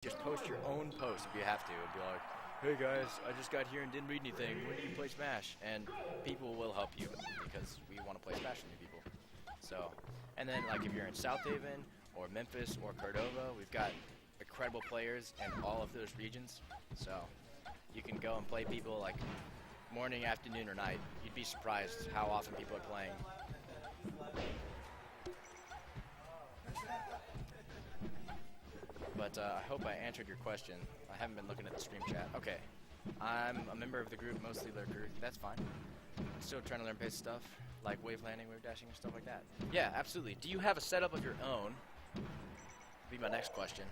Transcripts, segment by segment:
Just post your own post if you have to. And be like, hey guys, I just got here and didn't read anything. When do you play Smash? And people will help you because we want to play Smash with new people. So, and then like if you're in South Haven or Memphis or Cordova, we've got incredible players in all of those regions. So you can go and play people like morning, afternoon, or night. You'd be surprised how often people are playing. But I hope I answered your question. I haven't been looking at the stream chat. Okay. I'm a member of the group, mostly lurker. That's fine. I'm still trying to learn basic stuff, like wave landing, wave dashing, and stuff like that. Yeah, absolutely. Do you have a setup of your own? Be my next question.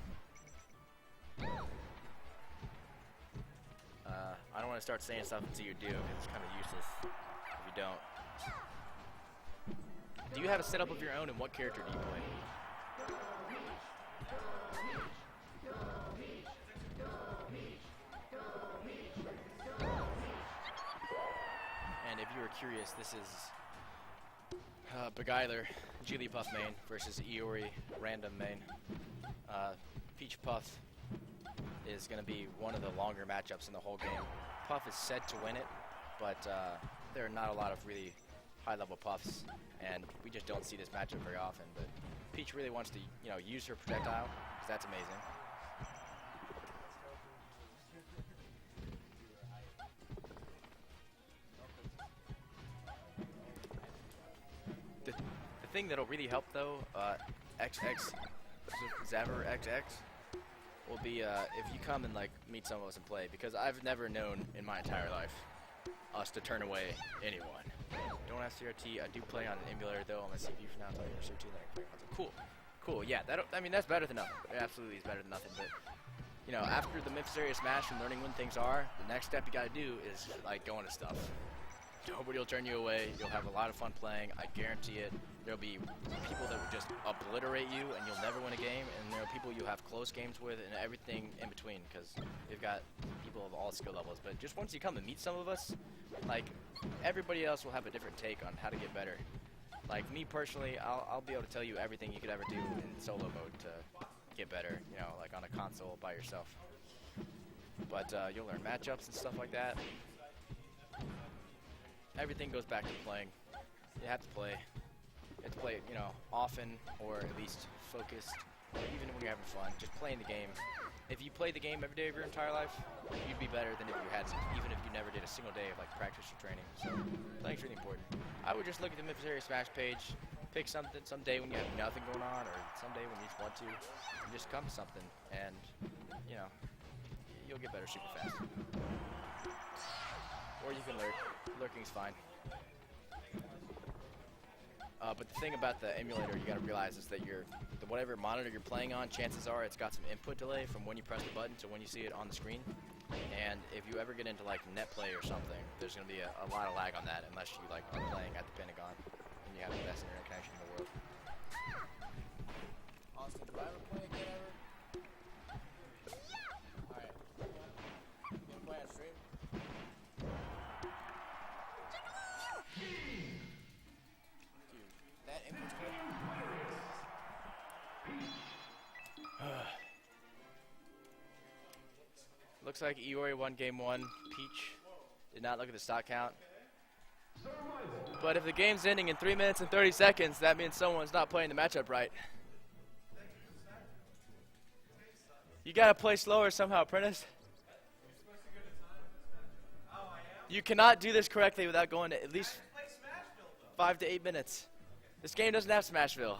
I don't want to start saying stuff until you do. It's kind of useless if you don't. Do you have a setup of your own, and what character do you play? And if you were curious, this is Beguiler, Jigglypuff main versus Iori, random main. Peach Puff is going to be one of the longer matchups in the whole game. Puff is set to win it, but there are not a lot of really high-level Puffs, and we just don't see this matchup very often. But Peach really wants to, use her projectile, because that's amazing. The thing that'll really help, though, XX, Zaver XX, will be if you come and meet some of us and play, because I've never known in my entire life us to turn away anyone. Don't have CRT. I do play on an emulator though on my CPU for now. Cool. Yeah, that's better than nothing. It absolutely is better than nothing. But after the Memphis area Smash and learning when things are, the next step you got to do is going to stuff. Nobody will turn you away. You'll have a lot of fun playing. I guarantee it. There'll be people that will just obliterate you, and you'll never win a game. And there are people you have close games with, and everything in between, because we've got people of all skill levels. But just once you come and meet some of us, everybody else will have a different take on how to get better. Like me personally, I'll be able to tell you everything you could ever do in solo mode to get better. On a console by yourself. But you'll learn matchups and stuff like that. Everything goes back to playing. You have to play. You have to play, often, or at least focused, even when you're having fun. Just playing the game. If you played the game every day of your entire life, you'd be better than if you had, even if you never did a single day of practice or training. So playing's really important. I would just look at the Memphis area Smash page, pick something someday when you have nothing going on, or someday when you just want to, and just come to something, and you'll get better super fast. Or you can lurk. Lurking's fine. But the thing about the emulator you got to realize is that whatever monitor you're playing on, chances are it's got some input delay from when you press the button to when you see it on the screen. And if you ever get into net play or something, there's going to be a lot of lag on that unless you are playing at the Pentagon and you have the best internet connection in the world. Austin, do I ever play again ever? Alright. You gonna play on stream? That input's good. Looks like Iori won game 1. Peach did not look at the stock count. But if the game's ending in 3 minutes and 30 seconds, that means someone's not playing the matchup right. You gotta play slower somehow, Apprentice. You cannot do this correctly without going to at least 5 to 8 minutes. This game doesn't have Smashville.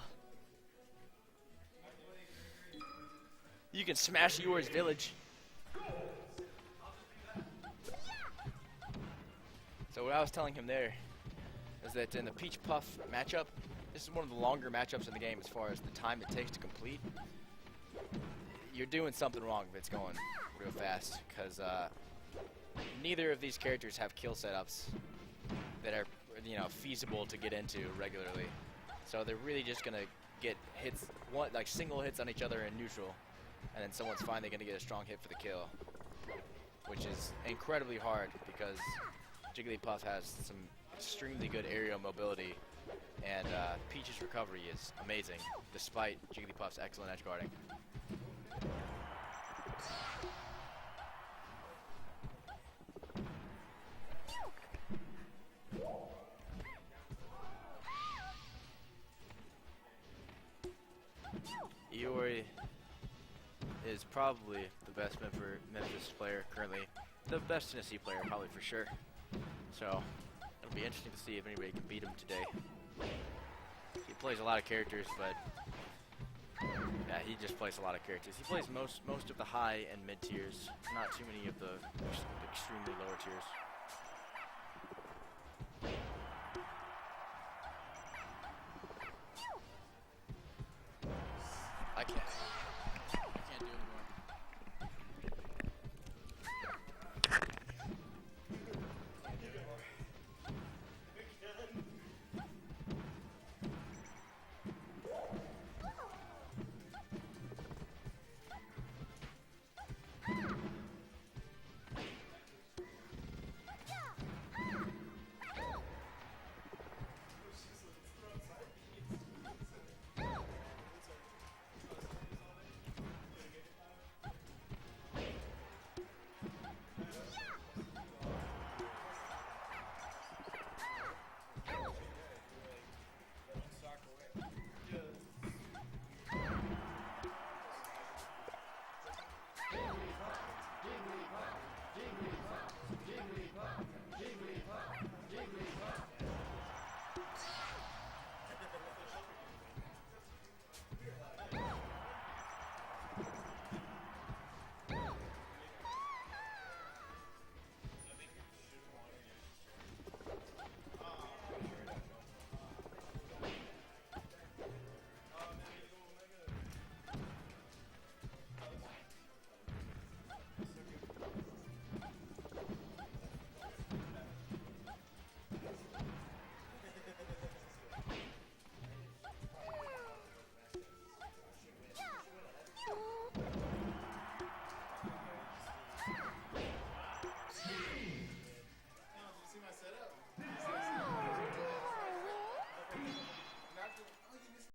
You can smash Iori's village. So what I was telling him there is that in the Peach Puff matchup, this is one of the longer matchups in the game as far as the time it takes to complete. You're doing something wrong if it's going real fast, because neither of these characters have kill setups that are feasible to get into regularly. So they're really just gonna get hits, single hits on each other in neutral, and then someone's finally gonna get a strong hit for the kill, which is incredibly hard because Jigglypuff has some extremely good aerial mobility, and Peach's recovery is amazing, despite Jigglypuff's excellent edge guarding. is probably the best Memphis player currently. The best Tennessee player, probably for sure. So it'll be interesting to see if anybody can beat him today. He plays a lot of characters, but yeah, he just plays a lot of characters. He plays most of the high and mid tiers, not too many of the extremely lower tiers.